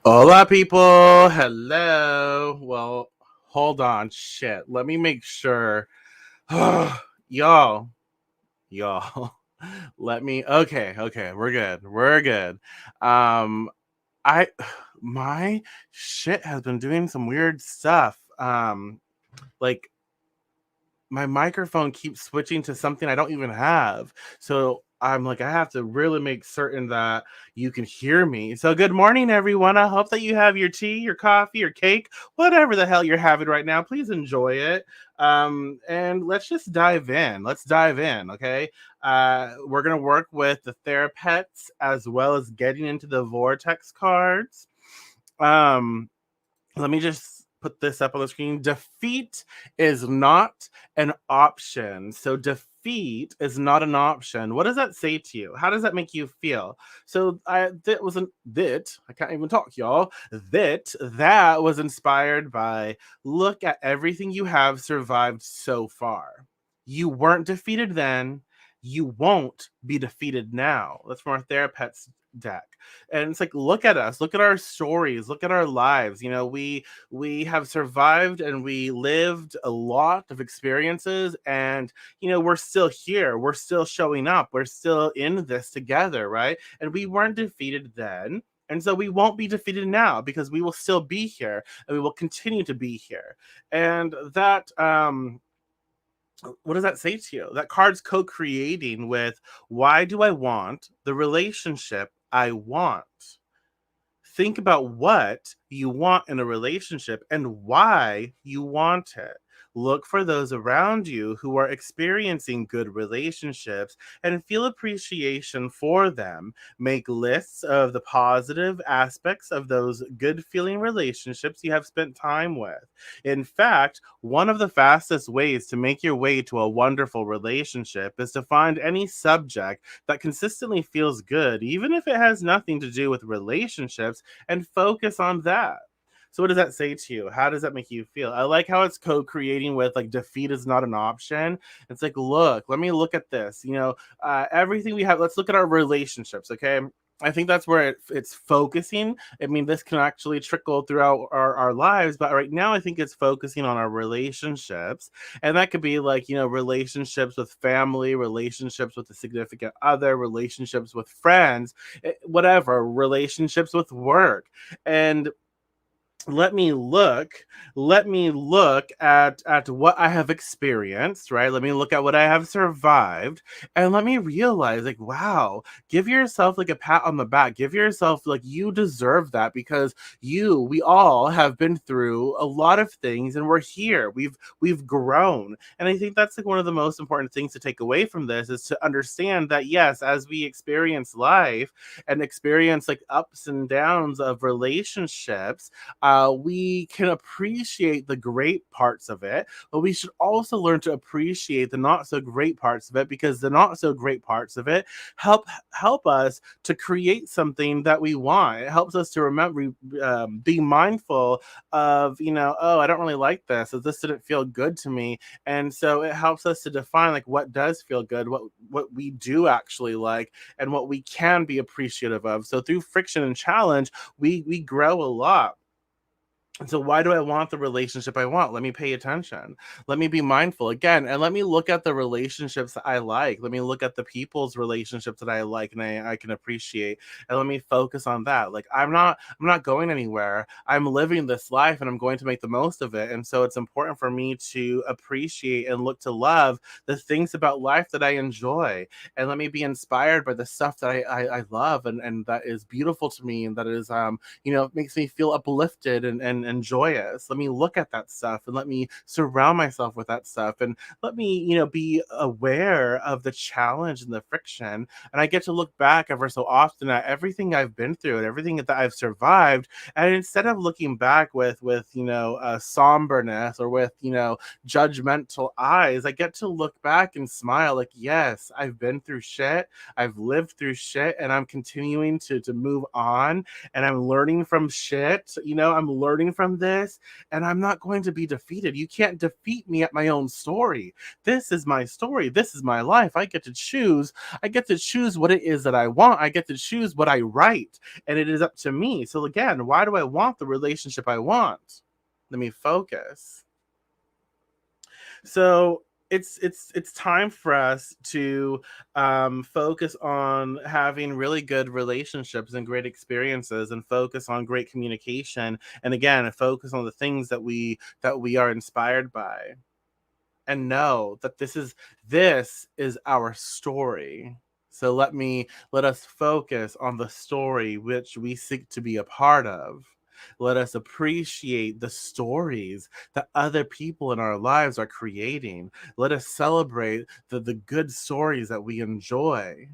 Hola, people. Hello. Well, hold on. Shit. Let me make sure. y'all, y'all. Let me. Okay. We're good. We're good. Um, I, my shit has been doing some weird stuff. Like my microphone keeps switching to something I don't even have. So I'm like, I have to really make certain that you can hear me. So, good morning, everyone. I hope that you have your tea, your coffee, your cake, whatever the hell you're having right now. Please enjoy it. And let's just dive in. Let's dive in, okay? We're going to work with the Thera-Pets as well as getting into the Vortex cards. Um, Let me just put this up on the screen. Defeat is not an option. So defeat is not an option. What does that say to you? How does that make you feel? So I that wasn't that I can't even talk, y'all. That was inspired by look at everything you have survived so far. You weren't defeated then. You won't be defeated now. That's from our Therapets deck. And it's like, look at us, look at our stories, look at our lives. We have survived and we lived a lot of experiences, and we're still here, we're still showing up, we're still in this together, right? And we weren't defeated then, and so we won't be defeated now because we will still be here and we will continue to be here. And that what does that say to you? That card's co-creating with why do I want the relationship I want? Think about what you want in a relationship and why you want it. Look for those around you who are experiencing good relationships and feel appreciation for them. Make lists of the positive aspects of those good feeling relationships you have spent time with. In fact, one of the fastest ways to make your way to a wonderful relationship is to find any subject that consistently feels good, even if it has nothing to do with relationships, and focus on that. So what does that say to you? How does that make you feel? I like how it's co-creating with like defeat is not an option. It's like, look, let me look at this. Everything we have. Let's look at our relationships. Okay, I think that's where it's focusing. I mean, this can actually trickle throughout our lives, but right now I think it's focusing on our relationships. And that could be like, relationships with family, relationships with a significant other, relationships with friends, whatever, relationships with work. And let me look at what I have experienced, right? Let me look at what I have survived, and let me realize, like, wow, give yourself like a pat on the back. Give yourself like you deserve that, because we all have been through a lot of things and we're here. We've grown. And I think that's like one of the most important things to take away from this is to understand that yes, as we experience life and experience like ups and downs of relationships, we can appreciate the great parts of it, but we should also learn to appreciate the not so great parts of it, because the not so great parts of it help us to create something that we want. It helps us to remember, be mindful of, oh, I don't really like this, or this didn't feel good to me, and so it helps us to define like what does feel good, what we do actually like, and what we can be appreciative of. So through friction and challenge, we grow a lot. So why do I want the relationship I want? Let me pay attention. Let me be mindful again, and let me look at the relationships that I like. Let me look at the people's relationships that I like and I can appreciate. And let me focus on that. Like I'm not going anywhere. I'm living this life and I'm going to make the most of it. And so it's important for me to appreciate and look to love the things about life that I enjoy. And let me be inspired by the stuff that I love, and that is beautiful to me, and that is makes me feel uplifted and joyous. Let me look at that stuff and let me surround myself with that stuff, and let me, be aware of the challenge and the friction. And I get to look back ever so often at everything I've been through and everything that I've survived. And instead of looking back with somberness or with, judgmental eyes, I get to look back and smile like, yes, I've been through shit. I've lived through shit, and I'm continuing to move on, and I'm learning from shit. I'm learning learning from this, and I'm not going to be defeated. You can't defeat me at my own story. This is my story. This is my life. I get to choose. I get to choose what it is that I want. I get to choose what I write, and it is up to me. So again, why do I want the relationship I want? Let me focus. So it's time for us to focus on having really good relationships and great experiences, and focus on great communication, and again, focus on the things that we are inspired by, and know that this is our story. So let us focus on the story which we seek to be a part of. Let us appreciate the stories that other people in our lives are creating. Let us celebrate the good stories that we enjoy.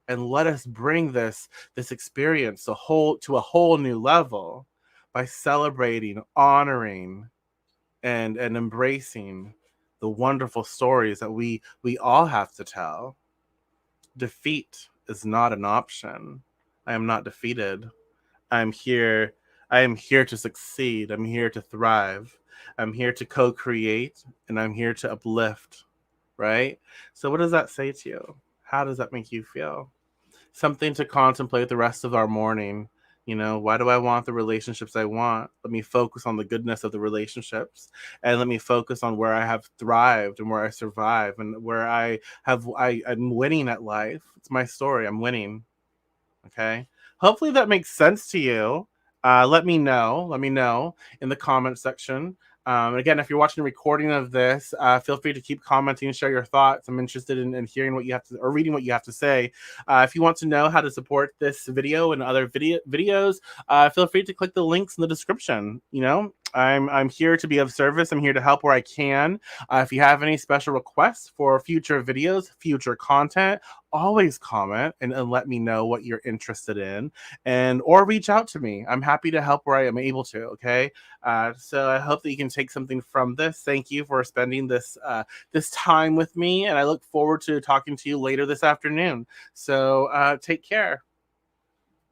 And let us bring this experience to a whole new level by celebrating, honoring, and embracing the wonderful stories that we all have to tell. Defeat is not an option. I am not defeated. I'm here. I am here to succeed. I'm here to thrive. I'm here to co-create, and I'm here to uplift, right? So what does that say to you? How does that make you feel? Something to contemplate the rest of our morning. Why do I want the relationships I want? Let me focus on the goodness of the relationships, and let me focus on where I have thrived and where I survive and where I'm winning at life. It's my story. I'm winning. Okay. Hopefully that makes sense to you. Let me know. Let me know in the comment section. And again, if you're watching a recording of this, feel free to keep commenting and share your thoughts. I'm interested in hearing what you have to, or reading what you have to say. If you want to know how to support this video and other videos, feel free to click the links in the description. I'm here to be of service. I'm here to help where I can. If you have any special requests for future videos, future content, always comment and let me know what you're interested in, or reach out to me. I'm happy to help where I am able to. Okay. So I hope that you can take something from this. Thank you for spending this time with me, and I look forward to talking to you later this afternoon. So take care.